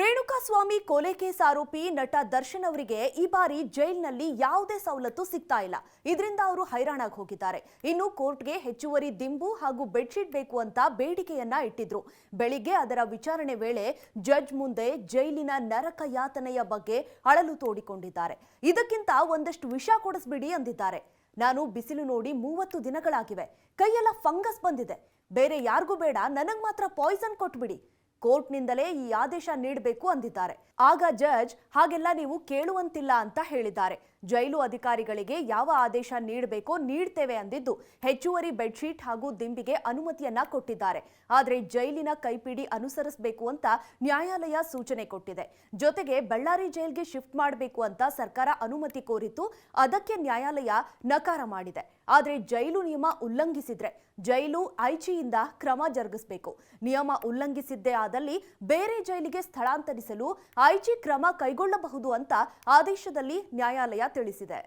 ರೇಣುಕಾಸ್ವಾಮಿ ಕೊಲೆ ಕೇಸ್ ಆರೋಪಿ ನಟ ದರ್ಶನ್ ಅವರಿಗೆ ಈ ಬಾರಿ ಜೈಲಿನಲ್ಲಿ ಯಾವುದೇ ಸವಲತ್ತು ಸಿಗ್ತಾ ಇಲ್ಲ. ಇದರಿಂದ ಅವರು ಹೈರಾಣಾಗಿ ಹೋಗಿದ್ದಾರೆ. ಇನ್ನು ಕೋರ್ಟ್ಗೆ ಹೆಚ್ಚುವರಿ ದಿಂಬು ಹಾಗೂ ಬೆಡ್ಶೀಟ್ ಬೇಕು ಅಂತ ಬೇಡಿಕೆಯನ್ನ ಇಟ್ಟಿದ್ರು. ಬೆಳಿಗ್ಗೆ ಅದರ ವಿಚಾರಣೆ ವೇಳೆ ಜಡ್ಜ್ ಮುಂದೆ ಜೈಲಿನ ನರಕ ಯಾತನೆಯ ಬಗ್ಗೆ ಅಳಲು ತೋಡಿಕೊಂಡಿದ್ದಾರೆ. ಇದಕ್ಕಿಂತ ಒಂದಷ್ಟು ವಿಷ ಕೊಡಿಸ್ಬಿಡಿ ಅಂದಿದ್ದಾರೆ. ನಾನು ಬಿಸಿಲು ನೋಡಿ 30 ದಿನಗಳಾಗಿವೆ. ಕೈಯೆಲ್ಲ ಫಂಗಸ್ ಬಂದಿದೆ. ಬೇರೆ ಯಾರಿಗೂ ಬೇಡ, ನನಗೆ ಮಾತ್ರ ಪಾಯ್ಸನ್ ಕೊಟ್ಬಿಡಿ. ಕೋರ್ಟ್ನಿಂದಲೇ ಈ ಆದೇಶ ನೀಡಬೇಕು ಅಂದಿದ್ದಾರೆ. ಆಗ ಜಡ್ಜ್ ಹಾಗೆಲ್ಲ ನೀವು ಕೇಳುವಂತಿಲ್ಲ ಅಂತ ಹೇಳಿದ್ದಾರೆ. ಜೈಲು ಅಧಿಕಾರಿಗಳಿಗೆ ಯಾವ ಆದೇಶ ನೀಡಬೇಕೋ ನೀಡ್ತೇವೆ ಅಂದಿದ್ದು ಹೆಚ್ಚುವರಿ ಬೆಡ್ಶೀಟ್ ಹಾಗೂ ದಿಂಬಿಗೆ ಅನುಮತಿಯನ್ನ ಕೊಟ್ಟಿದ್ದಾರೆ. ಆದರೆ ಜೈಲಿನ ಕೈಪಿಡಿ ಅನುಸರಿಸಬೇಕು ಅಂತ ನ್ಯಾಯಾಲಯ ಸೂಚನೆ ಕೊಟ್ಟಿದೆ. ಜೊತೆಗೆ ಬಳ್ಳಾರಿ ಜೈಲ್ಗೆ ಶಿಫ್ಟ್ ಮಾಡಬೇಕು ಅಂತ ಸರ್ಕಾರ ಅನುಮತಿ ಕೋರಿತ್ತು. ಅದಕ್ಕೆ ನ್ಯಾಯಾಲಯ ನಕಾರ ಮಾಡಿದೆ. ಆದರೆ ಜೈಲು ನಿಯಮ ಉಲ್ಲಂಘಿಸಿದ್ರೆ ಜೈಲು ಐಚಿಯಿಂದ ಕ್ರಮ ಜರುಗಿಸಬೇಕು. ನಿಯಮ ಉಲ್ಲಂಘಿಸಿದ್ದೇ ಆದಲ್ಲಿ ಬೇರೆ ಜೈಲಿಗೆ ಸ್ಥಳಾಂತರಿಸಲು ಐಚಿ ಕ್ರಮ ಕೈಗೊಳ್ಳಬಹುದು ಅಂತ ಆದೇಶದಲ್ಲಿ ನ್ಯಾಯಾಲಯ ತಿಳಿಸಿದೆ.